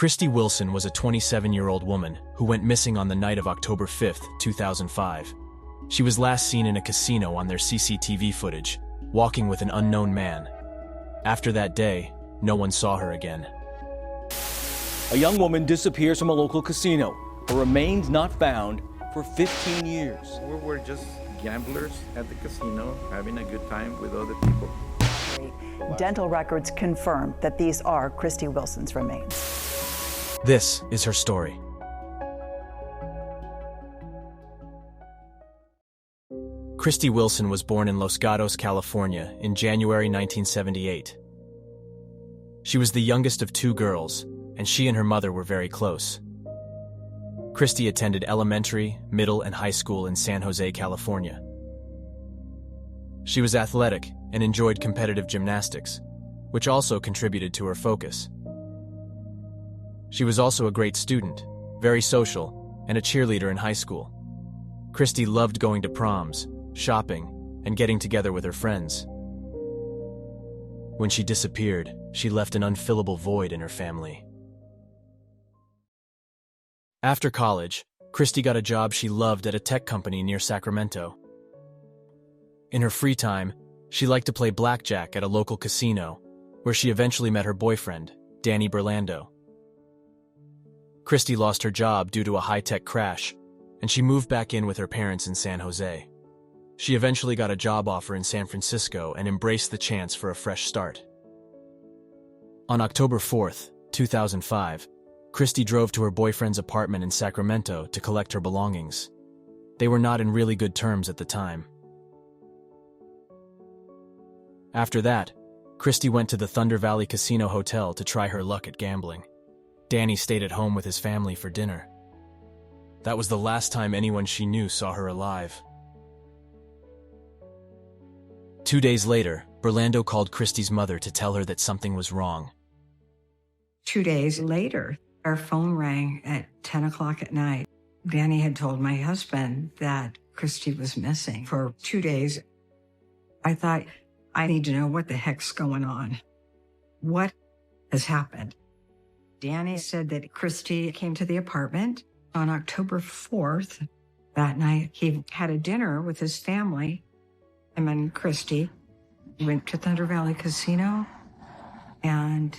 Christie Wilson was a 27-year-old woman who went missing on the night of October 5, 2005. She was last seen in a casino on their CCTV footage, walking with an unknown man. After that day, no one saw her again. A young woman disappears from a local casino. Her remains not found for 15 years. We were just gamblers at the casino, having a good time with other people. Dental records confirm that these are Christie Wilson's remains. This is her story. Christie Wilson was born in Los Gatos, California in January 1978. She was the youngest of two girls, and she and her mother were very close. Christie attended elementary, middle, and high school in San Jose, California. She was athletic and enjoyed competitive gymnastics, which also contributed to her focus. She was also a great student, very social, and a cheerleader in high school. Christie loved going to proms, shopping, and getting together with her friends. When she disappeared, she left an unfillable void in her family. After college, Christie got a job she loved at a tech company near Sacramento. In her free time, she liked to play blackjack at a local casino, where she eventually met her boyfriend, Danny Burlando. Christie lost her job due to a high-tech crash, and she moved back in with her parents in San Jose. She eventually got a job offer in San Francisco and embraced the chance for a fresh start. On October 4th, 2005, Christie drove to her boyfriend's apartment in Sacramento to collect her belongings. They were not in really good terms at the time. After that, Christie went to the Thunder Valley Casino Hotel to try her luck at gambling. Danny stayed at home with his family for dinner. That was the last time anyone she knew saw her alive. 2 days later, Burlando called Christie's mother to tell her that something was wrong. 2 days later, our phone rang at 10 o'clock at night. Danny had told my husband that Christie was missing for 2 days. I thought, I need to know what the heck's going on. What has happened? Danny said that Christie came to the apartment on October 4th. That night, he had a dinner with his family. Him and Christie went to Thunder Valley Casino, and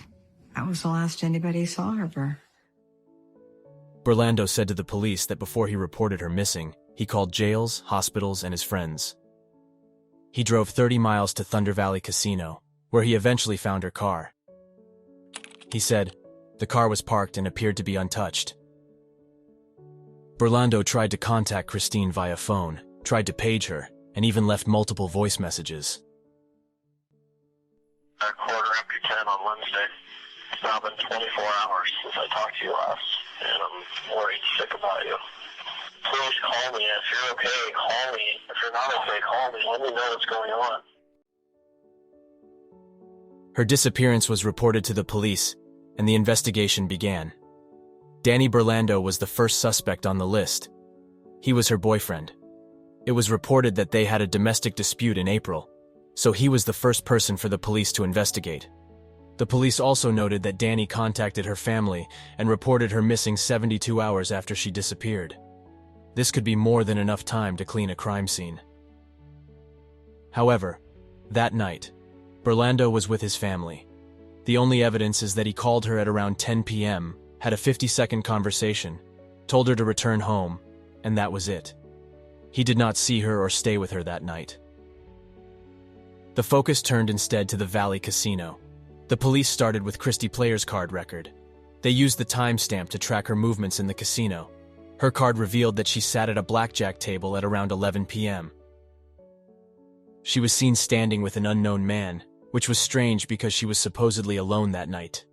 that was the last anybody saw of her. Burlando said to the police that before he reported her missing, he called jails, hospitals, and his friends. He drove 30 miles to Thunder Valley Casino, where he eventually found her car. He said, the car was parked and appeared to be untouched. Burlando tried to contact Christine via phone, tried to page her, and even left multiple voice messages. At 10:15 on Wednesday. It's now been 24 hours since I talked to you last, and I'm worried sick about you. Please call me. If you're okay, call me. If you're not okay, call me. Let me know what's going on. Her disappearance was reported to the police, and the investigation began. Danny Burlando was the first suspect on the list. He was her boyfriend. It was reported that they had a domestic dispute in April, so he was the first person for the police to investigate. The police also noted that Danny contacted her family and reported her missing 72 hours after she disappeared. This could be more than enough time to clean a crime scene. However, that night, Burlando was with his family. The only evidence is that he called her at around 10 p.m., had a 50-second conversation, told her to return home, and that was it. He did not see her or stay with her that night. The focus turned instead to the Valley Casino. The police started with Christie Player's card record. They used the timestamp to track her movements in the casino. Her card revealed that she sat at a blackjack table at around 11 p.m. She was seen standing with an unknown man, which was strange because she was supposedly alone that night.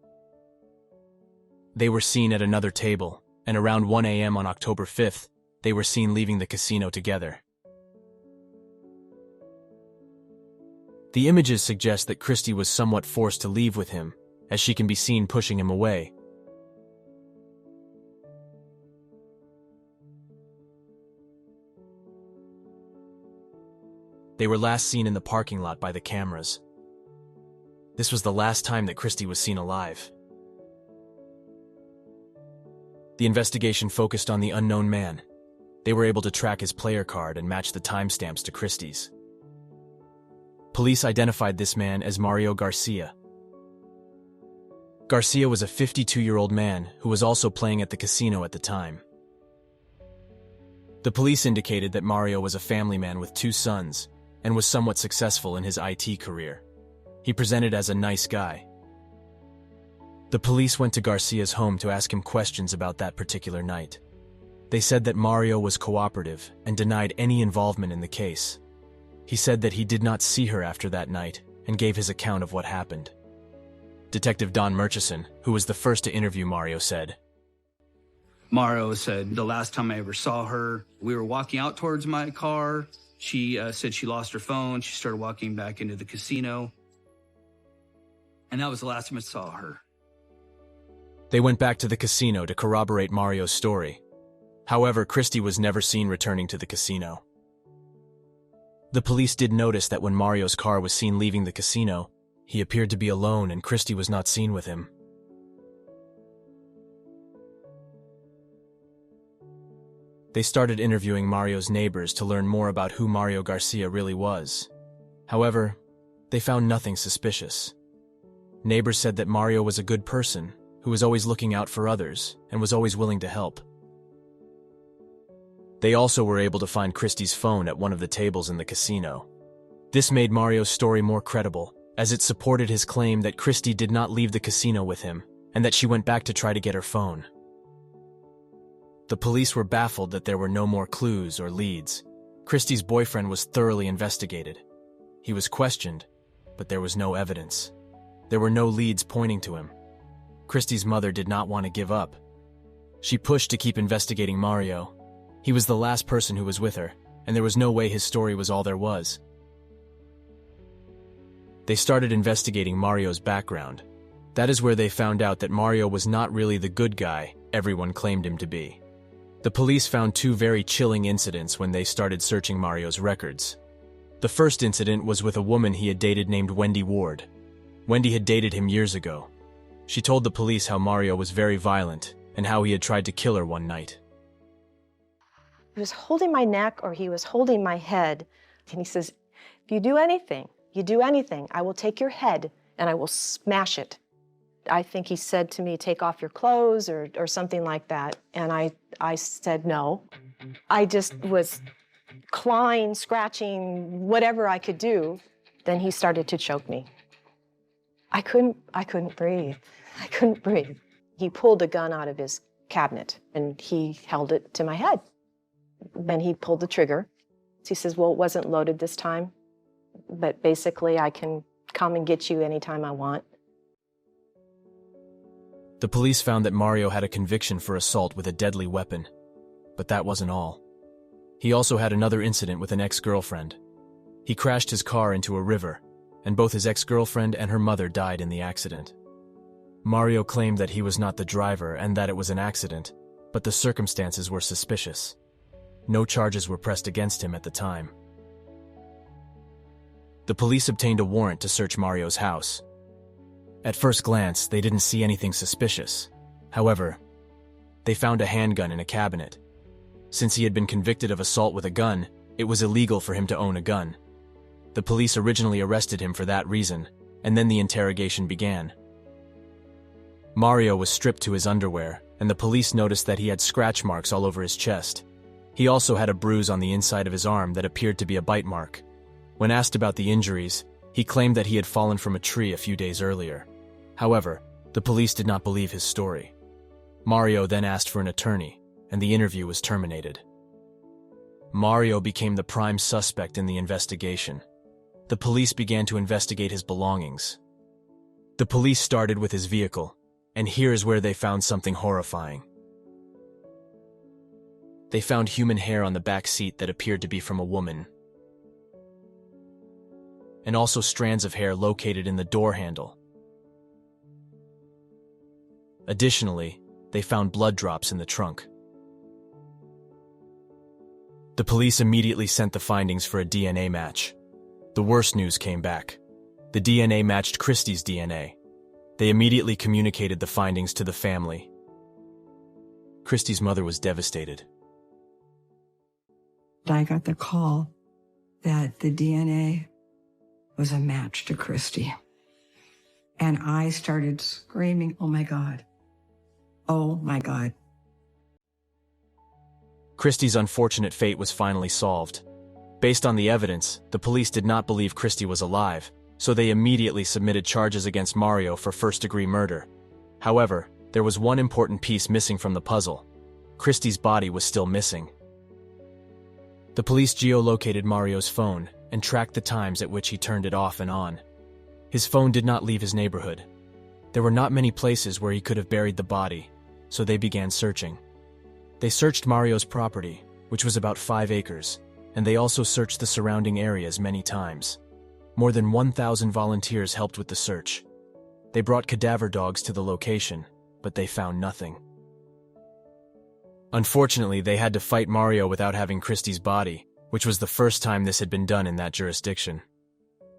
They were seen at another table, and around 1 a.m. on October 5th, they were seen leaving the casino together. The images suggest that Christie was somewhat forced to leave with him, as she can be seen pushing him away. They were last seen in the parking lot by the cameras. This was the last time that Christie was seen alive. The investigation focused on the unknown man. They were able to track his player card and match the timestamps to Christie's. Police identified this man as Mario Garcia. Garcia was a 52-year-old man who was also playing at the casino at the time. The police indicated that Mario was a family man with 2 sons and was somewhat successful in his IT career. He presented as a nice guy. The police went to Garcia's home to ask him questions about that particular night. They said that Mario was cooperative and denied any involvement in the case. He said that he did not see her after that night and gave his account of what happened. Detective Don Murchison, who was the first to interview Mario, said, Mario said, the last time I ever saw her, we were walking out towards my car. She said she lost her phone. She started walking back into the casino. And that was the last time I saw her. They went back to the casino to corroborate Mario's story. However, Christy was never seen returning to the casino. The police did notice that when Mario's car was seen leaving the casino, he appeared to be alone and Christy was not seen with him. They started interviewing Mario's neighbors to learn more about who Mario Garcia really was. However, they found nothing suspicious. Neighbors said that Mario was a good person who was always looking out for others and was always willing to help. They also were able to find Christy's phone at one of the tables in the casino. This made Mario's story more credible, as it supported his claim that Christy did not leave the casino with him and that she went back to try to get her phone. The police were baffled that there were no more clues or leads. Christy's boyfriend was thoroughly investigated. He was questioned, but there was no evidence. There were no leads pointing to him. Christy's mother did not want to give up. She pushed to keep investigating Mario. He was the last person who was with her, and there was no way his story was all there was. They started investigating Mario's background. That is where they found out that Mario was not really the good guy everyone claimed him to be. The police found 2 very chilling incidents when they started searching Mario's records. The first incident was with a woman he had dated named Wendy Ward. Wendy had dated him years ago. She told the police how Mario was very violent and how he had tried to kill her one night. He was holding my neck or he was holding my head. And he says, if you do anything, I will take your head and I will smash it. I think he said to me, take off your clothes or something like that. And I said no. I just was clawing, scratching, whatever I could do. Then he started to choke me. I couldn't breathe. I couldn't breathe. He pulled a gun out of his cabinet and he held it to my head. Then he pulled the trigger. He says, well, it wasn't loaded this time, but basically I can come and get you anytime I want. The police found that Mario had a conviction for assault with a deadly weapon, but that wasn't all. He also had another incident with an ex-girlfriend. He crashed his car into a river, and both his ex-girlfriend and her mother died in the accident. Mario claimed that he was not the driver and that it was an accident, but the circumstances were suspicious. No charges were pressed against him at the time. The police obtained a warrant to search Mario's house. At first glance, they didn't see anything suspicious. However, they found a handgun in a cabinet. Since he had been convicted of assault with a gun, it was illegal for him to own a gun. The police originally arrested him for that reason, and then the interrogation began. Mario was stripped to his underwear, and the police noticed that he had scratch marks all over his chest. He also had a bruise on the inside of his arm that appeared to be a bite mark. When asked about the injuries, he claimed that he had fallen from a tree a few days earlier. However, the police did not believe his story. Mario then asked for an attorney, and the interview was terminated. Mario became the prime suspect in the investigation. The police began to investigate his belongings. The police started with his vehicle, and here is where they found something horrifying. They found human hair on the back seat that appeared to be from a woman, and also strands of hair located in the door handle. Additionally, they found blood drops in the trunk. The police immediately sent the findings for a DNA match. The worst news came back. The DNA matched Christie's DNA. They immediately communicated the findings to the family. Christy's mother was devastated. I got the call that the DNA was a match to Christy. And I started screaming, "Oh my God. Oh my God." Christy's unfortunate fate was finally solved. Based on the evidence, the police did not believe Christy was alive, so they immediately submitted charges against Mario for first-degree murder. However, there was one important piece missing from the puzzle. Christy's body was still missing. The police geolocated Mario's phone and tracked the times at which he turned it off and on. His phone did not leave his neighborhood. There were not many places where he could have buried the body, so they began searching. They searched Mario's property, which was about 5 acres, and they also searched the surrounding areas many times. More than 1,000 volunteers helped with the search. They brought cadaver dogs to the location, but they found nothing. Unfortunately, they had to fight Mario without having Christy's body, which was the first time this had been done in that jurisdiction.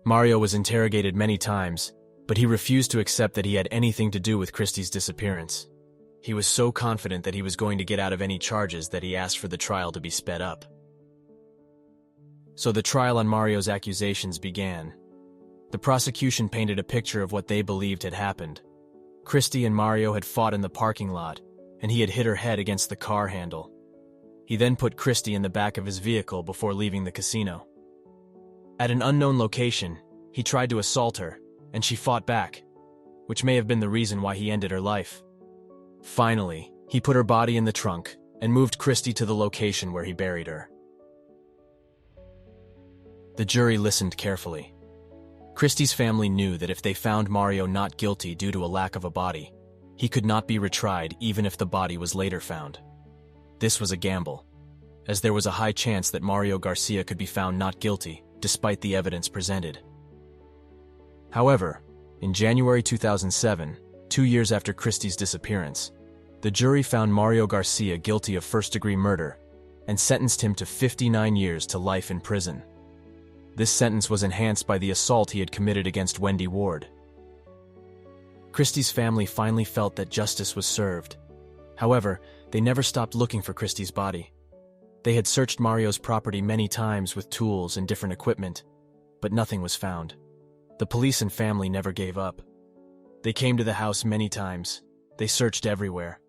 Mario was interrogated many times, but he refused to accept that he had anything to do with Christy's disappearance. He was so confident that he was going to get out of any charges that he asked for the trial to be sped up. So the trial on Mario's accusations began. The prosecution painted a picture of what they believed had happened. Christy and Mario had fought in the parking lot, and he had hit her head against the car handle. He then put Christy in the back of his vehicle before leaving the casino. At an unknown location, he tried to assault her, and she fought back, which may have been the reason why he ended her life. Finally, he put her body in the trunk and moved Christy to the location where he buried her. The jury listened carefully. Christy's family knew that if they found Mario not guilty due to a lack of a body, he could not be retried even if the body was later found. This was a gamble, as there was a high chance that Mario Garcia could be found not guilty despite the evidence presented. However, in January 2007, 2 years after Christy's disappearance, the jury found Mario Garcia guilty of first-degree murder and sentenced him to 59 years to life in prison. This sentence was enhanced by the assault he had committed against Wendy Ward. Christy's family finally felt that justice was served. However, they never stopped looking for Christy's body. They had searched Mario's property many times with tools and different equipment, but nothing was found. The police and family never gave up. They came to the house many times. They searched everywhere.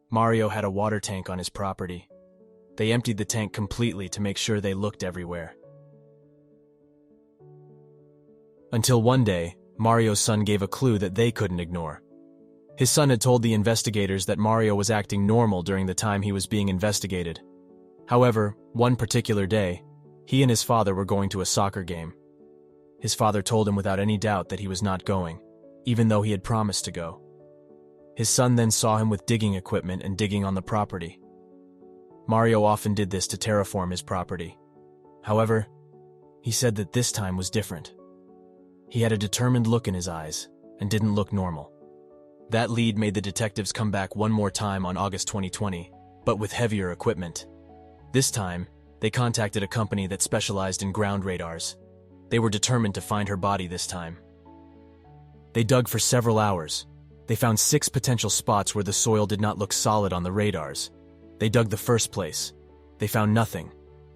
Mario had a water tank on his property. They emptied the tank completely to make sure they looked everywhere. Until one day, Mario's son gave a clue that they couldn't ignore. His son had told the investigators that Mario was acting normal during the time he was being investigated. However, one particular day, he and his father were going to a soccer game. His father told him without any doubt that he was not going, even though he had promised to go. His son then saw him with digging equipment and digging on the property. Mario often did this to terraform his property. However, he said that this time was different. He had a determined look in his eyes and didn't look normal. That lead made the detectives come back one more time on August 2020, but with heavier equipment. This time, they contacted a company that specialized in ground radars. They were determined to find her body this time. They dug for several hours. They found 6 potential spots where the soil did not look solid on the radars. They dug the first place. They found nothing.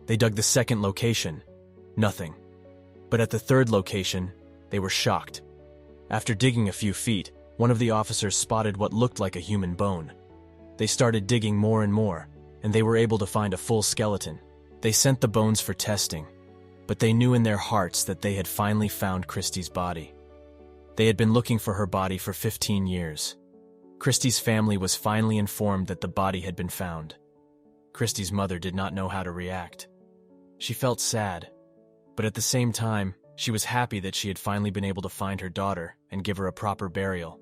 They dug the second location. Nothing. But at the third location, they were shocked. After digging a few feet, one of the officers spotted what looked like a human bone. They started digging more and more, and they were able to find a full skeleton. They sent the bones for testing, but they knew in their hearts that they had finally found Christy's body. They had been looking for her body for 15 years. Christy's family was finally informed that the body had been found. Christy's mother did not know how to react. She felt sad, but at the same time, she was happy that she had finally been able to find her daughter and give her a proper burial.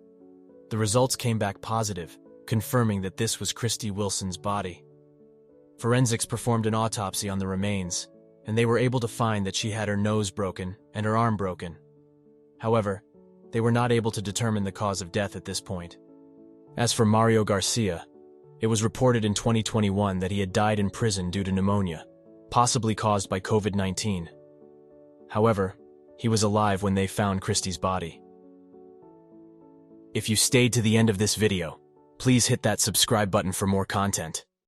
The results came back positive, confirming that this was Christie Wilson's body. Forensics performed an autopsy on the remains, and they were able to find that she had her nose broken and her arm broken. However, they were not able to determine the cause of death at this point. As for Mario Garcia, it was reported in 2021 that he had died in prison due to pneumonia, possibly caused by COVID-19. However, he was alive when they found Christy's body. If you stayed to the end of this video, Please hit that subscribe button for more content.